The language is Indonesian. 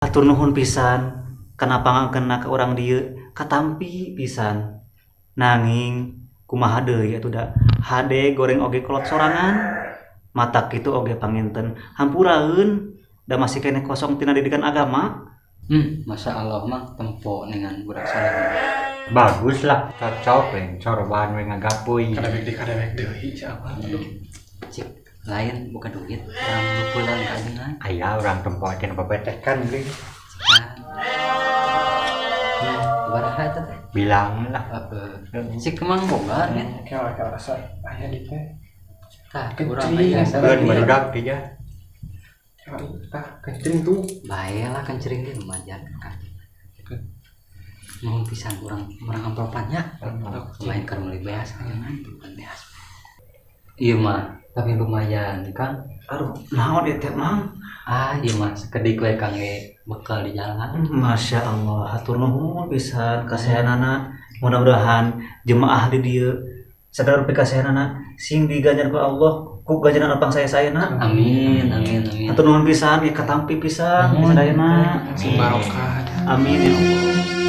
Hatur nuhun pisan kenapa ngangkena ke orang dieu katampi pisan nanging kumaha deui atuh da hade goreng oge kolot sorangan matak kitu oge panginten hampuraeun da masih kene kosong tina didikan agama. Masya Allah mah tempo dengan budak saleh. Bagus lah, cocok sorban we ngagapuy. Kadang deui siapa? Cik lain bukan duit yang lupulan kajengan. Aya orang tempo cenah babetekan geuning. Baraha eta teh. Bilang lah. Cik kemang boga nya. Kayak rasa aya di teh. Tah Kencing. urang aya Keun barudak teh ya. Kencing tuh. bae lah kencering ge lumayan kan. Mau pisan urang amplopannya. Main keur meuli beas kajengan bukan beas. Iya mah, tapi lumayan kan. Aduh naon ieu teh Mang? Iya mah sekedik we kangge bekal di jalan. Masya Allah hatur nuhun pisan kasayanana mudah-mudahan jemaah di dieu sadar pikasayanana sing diganjar ku Allah ku ganjaran apang saya-sayana. Amin. Hatur nuhun pisan ya katampi pisan sadayana. Sing barokah. Amin ya Allah.